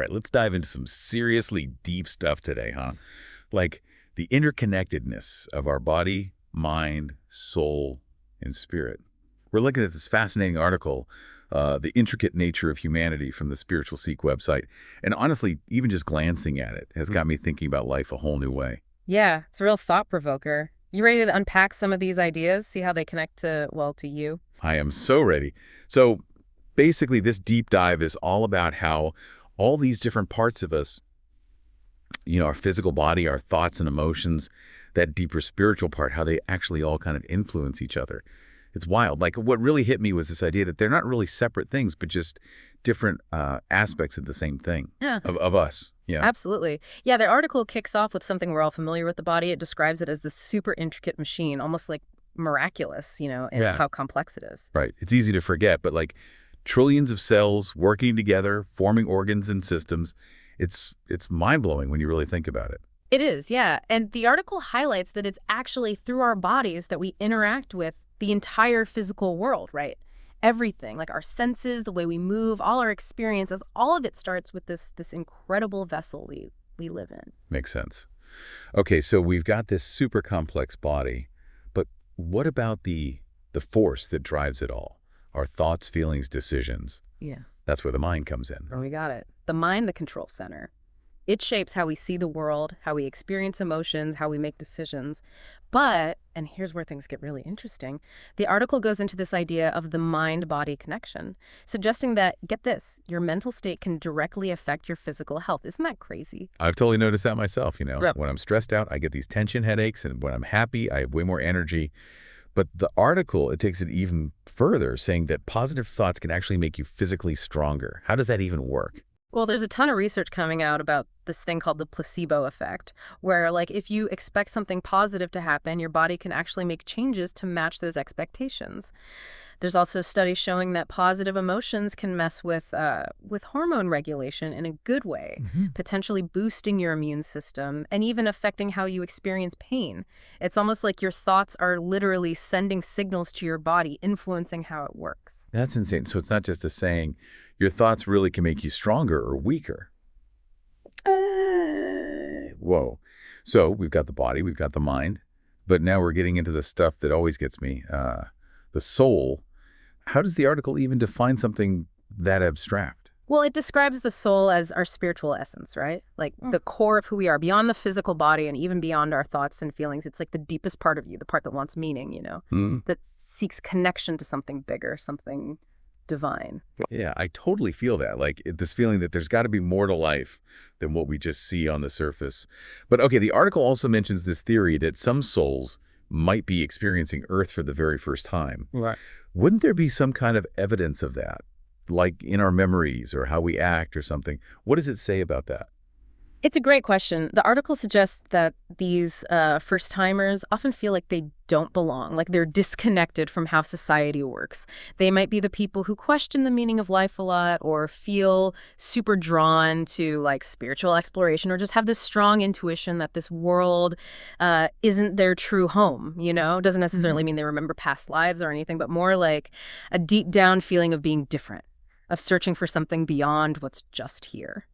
All right, let's dive into some seriously deep stuff today, huh? Like the interconnectedness of our body, mind, soul, and spirit. We're looking at this fascinating article, The Intricate Nature of Humanity from the Spiritual Seek website. And honestly, even just glancing at it has got me thinking about life a whole new way. Yeah, it's a real thought provoker. You ready to unpack some of these ideas, see how they connect to, well, to you? I am so ready. So basically, this deep dive is all about how all these different parts of us, our physical body, our thoughts and emotions, that deeper spiritual part, how they actually all kind of influence each other. It's wild. Like what really hit me was this idea that they're not really separate things, but just different aspects of the same thing, Yeah, of us. Yeah. absolutely. Yeah, the article kicks off with something we're all familiar with the body. It describes it as this super intricate machine, almost like miraculous, in Yeah. how complex it is. Right. It's easy to forget, but like trillions of cells working together, forming organs and systems, it's mind-blowing when you really think about it. It is, yeah. And the article highlights that it's actually through our bodies that we interact with the entire physical world, right? Everything, like our senses, the way we move, all our experiences, all of it starts with this incredible vessel we live in. Makes sense. Okay, so we've got this super complex body, but what about the force that drives it all? Our thoughts, feelings, decisions. Yeah. That's where the mind comes in. Oh, we got it. The mind, the control center. It shapes how we see the world, how we experience emotions, how we make decisions. But, and here's where things get really interesting, the article goes into this idea of the mind-body connection, suggesting that, get this, your mental state can directly affect your physical health. Isn't that crazy? I've totally noticed that myself, Yep. When I'm stressed out, I get these tension headaches, and when I'm happy, I have way more energy. But the article, it takes it even further, saying that positive thoughts can actually make you physically stronger. How does that even work? Well, there's a ton of research coming out about this thing called the placebo effect, where like if you expect something positive to happen, your body can actually make changes to match those expectations. There's also studies showing that positive emotions can mess with hormone regulation in a good way, potentially boosting your immune system and even affecting how you experience pain. It's almost like your thoughts are literally sending signals to your body, influencing how it works. That's insane. So it's not just a saying. Your thoughts really can make you stronger or weaker. Whoa. So we've got the body, we've got the mind, but now we're getting into the stuff that always gets me, the soul. How does the article even define something that abstract? Well, it describes the soul as our spiritual essence, right? Like the core of who we are, beyond the physical body and even beyond our thoughts and feelings. It's like the deepest part of you, the part that wants meaning, that seeks connection to something bigger, something divine. Yeah, I totally feel that. Like this feeling that there's got to be more to life than what we just see on the surface. But okay, the article also mentions this theory that some souls might be experiencing Earth for the very first time. Right. Wouldn't there be some kind of evidence of that? Like in our memories or how we act or something? What does it say about that? It's a great question. The article suggests that these first-timers often feel like they don't belong, like they're disconnected from how society works. They might be the people who question the meaning of life a lot or feel super drawn to like spiritual exploration or just have this strong intuition that this world isn't their true home, Doesn't necessarily mean they remember past lives or anything, but more like a deep down feeling of being different, of searching for something beyond what's just here.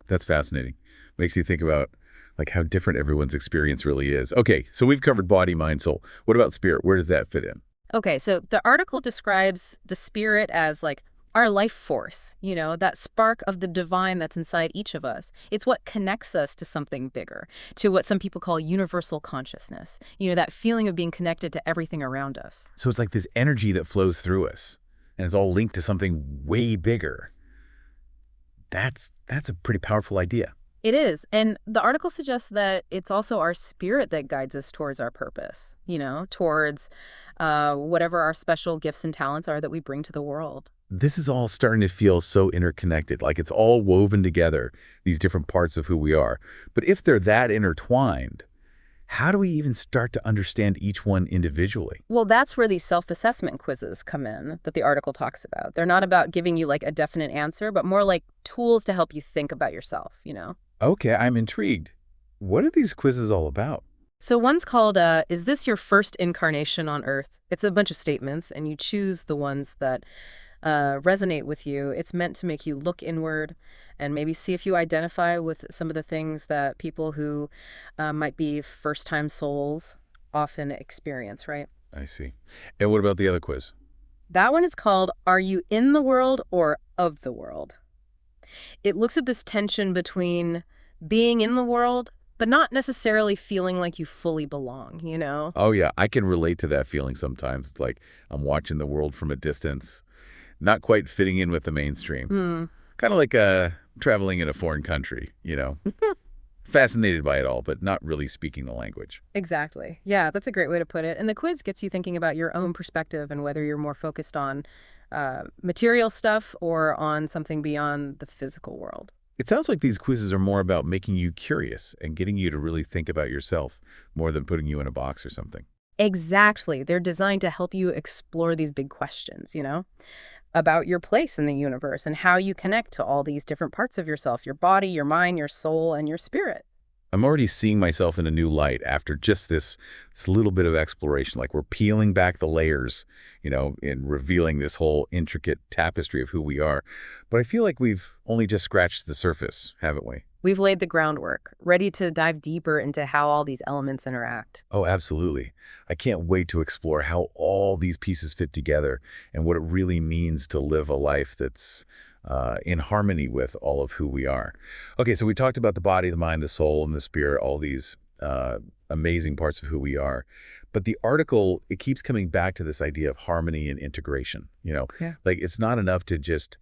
That's fascinating. Makes you think about like how different everyone's experience really is. Okay, so we've covered body, mind, soul. What about spirit? Where does that fit in? Okay, so the article describes the spirit as like our life force, that spark of the divine that's inside each of us. It's what connects us to something bigger, to what some people call universal consciousness, that feeling of being connected to everything around us. So it's like this energy that flows through us and it's all linked to something way bigger. That's a pretty powerful idea. It is. And the article suggests that it's also our spirit that guides us towards our purpose, towards whatever our special gifts and talents are that we bring to the world. This is all starting to feel so interconnected, like it's all woven together, these different parts of who we are. But if they're that intertwined, how do we even start to understand each one individually? Well, that's where these self-assessment quizzes come in that the article talks about. They're not about giving you like a definite answer, but more like tools to help you think about yourself, Okay, I'm intrigued. What are these quizzes all about? So one's called, Is This Your First Incarnation on Earth? It's a bunch of statements, and you choose the ones that resonate with you, it's meant to make you look inward and maybe see if you identify with some of the things that people who might be first-time souls often experience, right? I see. And what about the other quiz? That one is called Are You in the World or Of the World? It looks at this tension between being in the world, but not necessarily feeling like you fully belong, you know? Oh, yeah, I can relate to that feeling sometimes. It's like I'm watching the world from a distance, not quite fitting in with the mainstream. Hmm. Kind of like traveling in a foreign country, you know? Fascinated by it all, but not really speaking the language. Exactly. Yeah, that's a great way to put it. And the quiz gets you thinking about your own perspective and whether you're more focused on material stuff or on something beyond the physical world. It sounds like these quizzes are more about making you curious and getting you to really think about yourself more than putting you in a box or something. Exactly. They're designed to help you explore these big questions, you know, about your place in the universe and how you connect to all these different parts of yourself, your body, your mind, your soul, and your spirit. I'm already seeing myself in a new light after just this little bit of exploration. Like we're peeling back the layers, you know, and revealing this whole intricate tapestry of who we are. But I feel like we've only just scratched the surface, haven't we? We've laid the groundwork, ready to dive deeper into how all these elements interact. Oh, absolutely. I can't wait to explore how all these pieces fit together and what it really means to live a life that's in harmony with all of who we are. Okay, so we talked about the body, the mind, the soul, and the spirit, all these amazing parts of who we are. But the article, it keeps coming back to this idea of harmony and integration. You know, Yeah. like it's not enough to just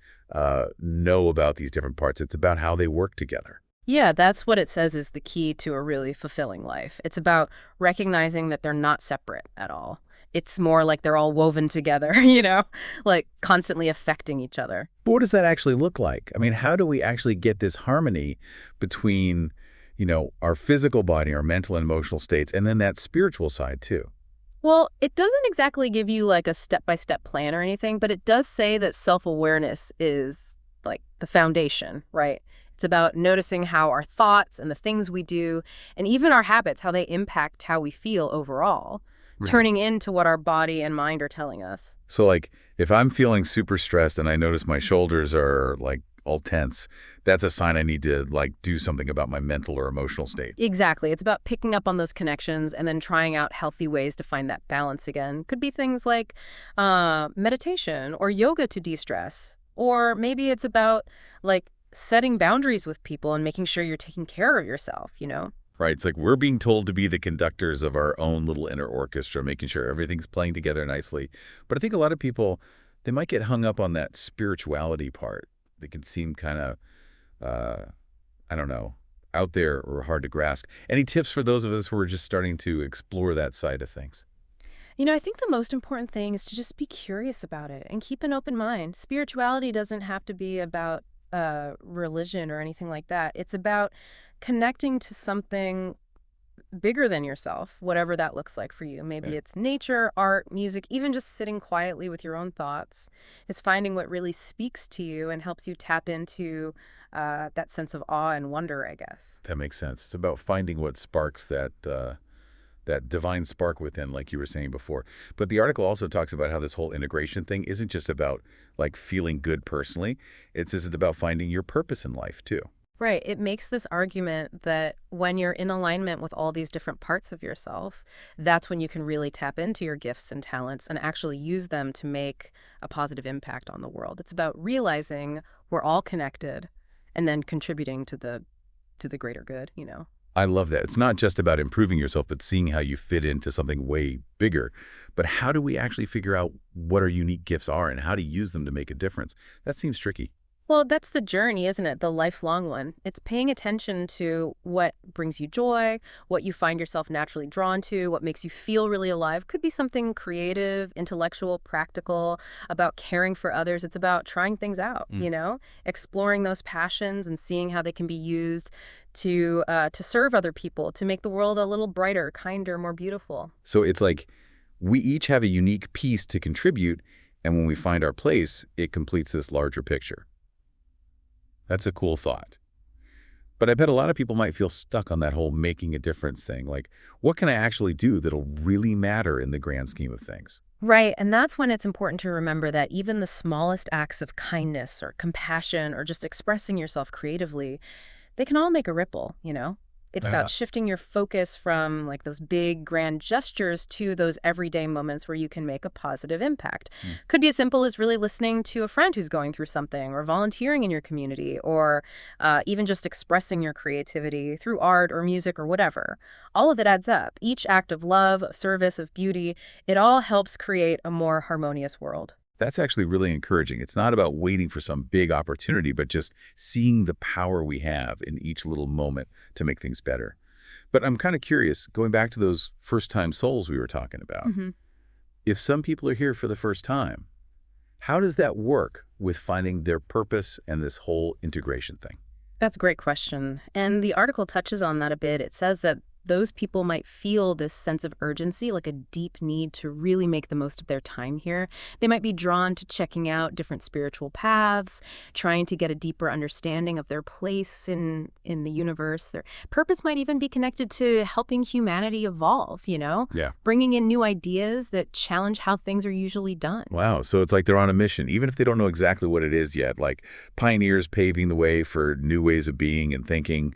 know about these different parts. It's about how they work together. Yeah, that's what it says is the key to a really fulfilling life. It's about recognizing that they're not separate at all. It's more like they're all woven together, you know, like constantly affecting each other. But what does that actually look like? I mean, how do we actually get this harmony between, you know, our physical body, our mental and emotional states, and then that spiritual side too? Well, it doesn't exactly give you like a step-by-step plan or anything, but it does say that self-awareness is like the foundation, right? It's about noticing how our thoughts and the things we do, and even our habits, how they impact how we feel overall, Right. turning into what our body and mind are telling us. So like if I'm feeling super stressed and I notice my shoulders are like all tense, that's a sign I need to like do something about my mental or emotional state. Exactly. It's about picking up on those connections and then trying out healthy ways to find that balance again. Could be things like meditation or yoga to de-stress. Or maybe it's about like setting boundaries with people and making sure you're taking care of yourself, you know? Right? It's like we're being told to be the conductors of our own little inner orchestra, making sure everything's playing together nicely. But I think a lot of people, they might get hung up on that spirituality part. They can seem kind of, I don't know, out there or hard to grasp. Any tips for those of us who are just starting to explore that side of things? You know, I think the most important thing is to just be curious about it and keep an open mind. Spirituality doesn't have to be about religion or anything like that. It's about connecting to something bigger than yourself, whatever that looks like for you. Maybe Yeah. it's nature, art, music, even just sitting quietly with your own thoughts. It's finding what really speaks to you and helps you tap into that sense of awe and wonder, I guess. That makes sense. It's about finding what sparks that divine spark within, like you were saying before. But the article also talks about how this whole integration thing isn't just about like feeling good personally. It's about finding your purpose in life too. Right. It makes this argument that when you're in alignment with all these different parts of yourself, that's when you can really tap into your gifts and talents and actually use them to make a positive impact on the world. It's about realizing we're all connected and then contributing to the greater good, you know. I love that. It's not just about improving yourself, but seeing how you fit into something way bigger. But how do we actually figure out what our unique gifts are and how to use them to make a difference? That seems tricky. Well, that's the journey, isn't it? The lifelong one. It's paying attention to what brings you joy, what you find yourself naturally drawn to, what makes you feel really alive. Could be something creative, intellectual, practical, about caring for others. It's about trying things out, you know, exploring those passions and seeing how they can be used to serve other people, to make the world a little brighter, kinder, more beautiful. So it's like we each have a unique piece to contribute, and when we find our place, it completes this larger picture. That's a cool thought. But I bet a lot of people might feel stuck on that whole making a difference thing. Like, what can I actually do that'll really matter in the grand scheme of things? Right, and that's when it's important to remember that even the smallest acts of kindness or compassion or just expressing yourself creatively, they can all make a ripple. It's about Yeah. shifting your focus from like those big grand gestures to those everyday moments where you can make a positive impact. Hmm. Could be as simple as really listening to a friend who's going through something, or volunteering in your community, or even just expressing your creativity through art or music or whatever. All of it adds up. Each act of love, of service, of beauty, it all helps create a more harmonious world. That's actually really encouraging. It's not about waiting for some big opportunity, but just seeing the power we have in each little moment to make things better. But I'm kind of curious, going back to those first-time souls we were talking about, hmm if some people are here for the first time, how does that work with finding their purpose and this whole integration thing? That's a great question. And the article touches on that a bit. It says that those people might feel this sense of urgency, like a deep need to really make the most of their time here. They might be drawn to checking out different spiritual paths, trying to get a deeper understanding of their place in the universe. Their purpose might even be connected to helping humanity evolve, Yeah. bringing in new ideas that challenge how things are usually done. Wow. So it's like they're on a mission, even if they don't know exactly what it is yet, like pioneers paving the way for new ways of being and thinking.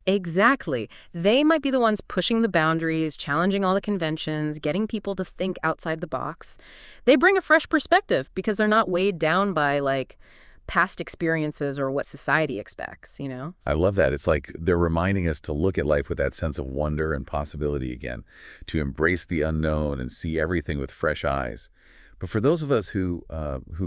Exactly. They might be the ones pushing the boundaries, challenging all the conventions, getting people to think outside the box. They bring a fresh perspective because they're not weighed down by, like, past experiences or what society expects. I love that. It's like they're reminding us to look at life with that sense of wonder and possibility again, to embrace the unknown and see everything with fresh eyes. But for those of us who've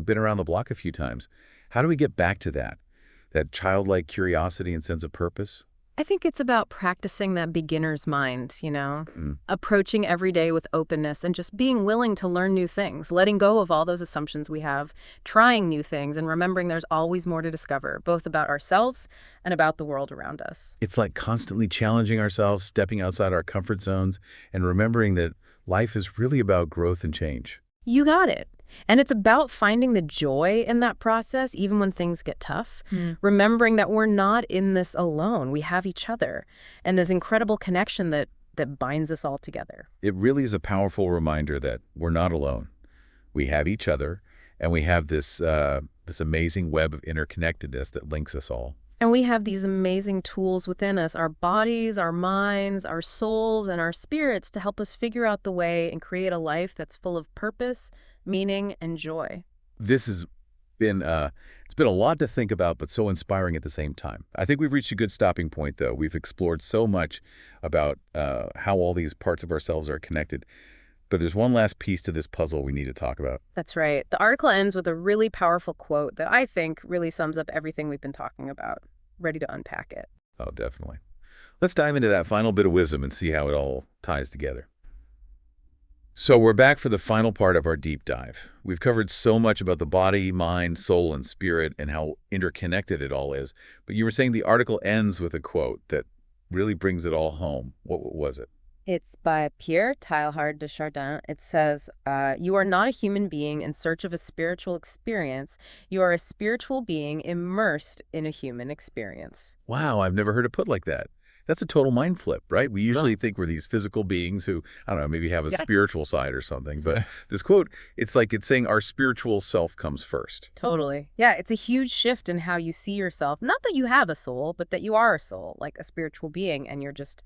been around the block a few times, how do we get back to that childlike curiosity and sense of purpose? I think it's about practicing that beginner's mind, Mm. approaching every day with openness and just being willing to learn new things, letting go of all those assumptions we have, trying new things, and remembering there's always more to discover, both about ourselves and about the world around us. It's like constantly challenging ourselves, stepping outside our comfort zones, and remembering that life is really about growth and change. You got it. And it's about finding the joy in that process, even when things get tough. Remembering that we're not in this alone. We have each other and this incredible connection that binds us all together. It really is a powerful reminder that we're not alone. We have each other, and we have this amazing web of interconnectedness that links us all. And we have these amazing tools within us, our bodies, our minds, our souls, and our spirits to help us figure out the way and create a life that's full of purpose, meaning, and joy. This has been it's been a lot to think about, but so inspiring at the same time. I think we've reached a good stopping point, though. We've explored so much about how all these parts of ourselves are connected. But there's one last piece to this puzzle we need to talk about. That's right. The article ends with a really powerful quote that I think really sums up everything we've been talking about. Ready to unpack it. Oh, definitely. Let's dive into that final bit of wisdom and see how it all ties together. So we're back for the final part of our deep dive. We've covered so much about the body, mind, soul, and spirit and how interconnected it all is. But you were saying the article ends with a quote that really brings it all home. What was it? It's by Pierre Teilhard de Chardin. It says, you are not a human being in search of a spiritual experience. You are a spiritual being immersed in a human experience. Wow, I've never heard it put like that. That's a total mind flip, right? We usually think we're these physical beings who, I don't know, maybe have a Yeah. spiritual side or something. But this quote, it's like it's saying our spiritual self comes first. Totally. Yeah, it's a huge shift in how you see yourself. Not that you have a soul, but that you are a soul, like a spiritual being, and you're just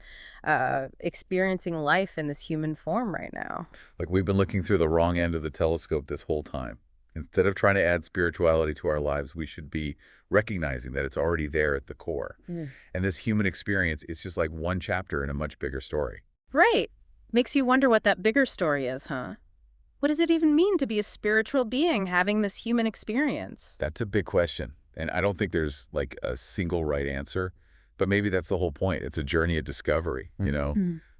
experiencing life in this human form right now. Like we've been looking through the wrong end of the telescope this whole time. Instead of trying to add spirituality to our lives, we should be recognizing that it's already there at the core. And this human experience is just like one chapter in a much bigger story. Right. Makes you wonder what that bigger story is, huh? What does it even mean to be a spiritual being having this human experience? That's a big question. And I don't think there's like a single right answer, but maybe that's the whole point. It's a journey of discovery,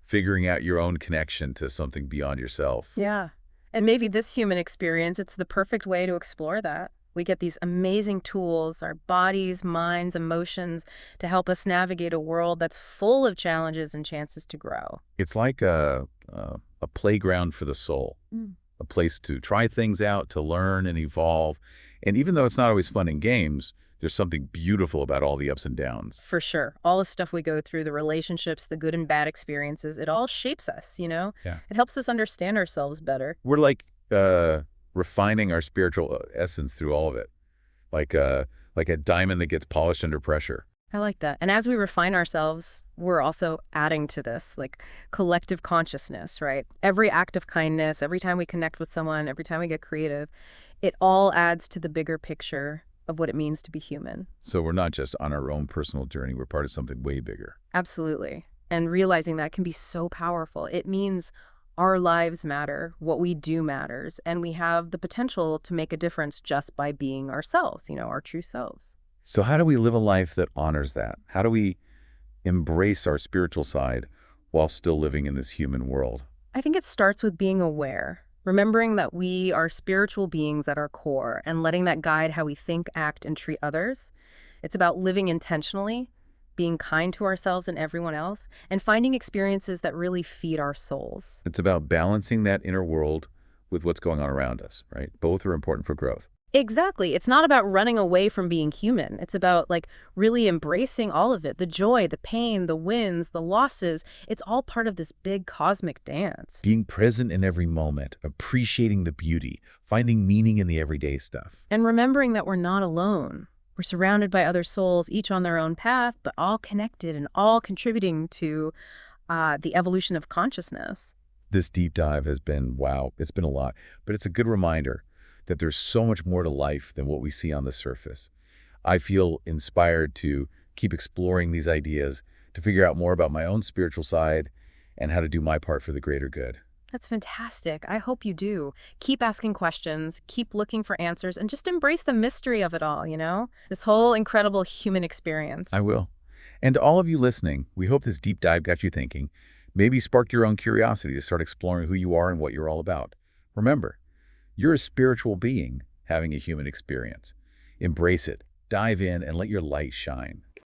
figuring out your own connection to something beyond yourself. Yeah. And maybe this human experience, it's the perfect way to explore that. We get these amazing tools, our bodies, minds, emotions, to help us navigate a world that's full of challenges and chances to grow. It's like a playground for the soul, a place to try things out, to learn and evolve. And even though it's not always fun in games, there's something beautiful about all the ups and downs. For sure. All the stuff we go through, the relationships, the good and bad experiences, it all shapes us. Yeah. It helps us understand ourselves better. We're like uh, refining our spiritual essence through all of it, like a diamond that gets polished under pressure. I like that. And as we refine ourselves, we're also adding to this, like collective consciousness, right? Every act of kindness, every time we connect with someone, every time we get creative, it all adds to the bigger picture of what it means to be human. So we're not just on our own personal journey, we're part of something way bigger. Absolutely. And realizing that can be so powerful. It means our lives matter, what we do matters, and we have the potential to make a difference just by being ourselves, our true selves. So how do we live a life that honors that? How do we embrace our spiritual side while still living in this human world? I think it starts with being aware, remembering that we are spiritual beings at our core and letting that guide how we think, act, and treat others. It's about living intentionally, being kind to ourselves and everyone else, and finding experiences that really feed our souls. It's about balancing that inner world with what's going on around us, right? Both are important for growth. Exactly. It's not about running away from being human. It's about really embracing all of it, the joy, the pain, the wins, the losses. It's all part of this big cosmic dance. Being present in every moment, appreciating the beauty, finding meaning in the everyday stuff. And remembering that we're not alone. We're surrounded by other souls, each on their own path, but all connected and all contributing to the evolution of consciousness. This deep dive has been, wow, it's been a lot, but it's a good reminder that there's so much more to life than what we see on the surface. I feel inspired to keep exploring these ideas, to figure out more about my own spiritual side and how to do my part for the greater good. That's fantastic. I hope you do. Keep asking questions, keep looking for answers, and just embrace the mystery of it all, This whole incredible human experience. I will. And to all of you listening, we hope this deep dive got you thinking, maybe sparked your own curiosity to start exploring who you are and what you're all about. Remember, you're a spiritual being having a human experience. Embrace it, dive in, and let your light shine.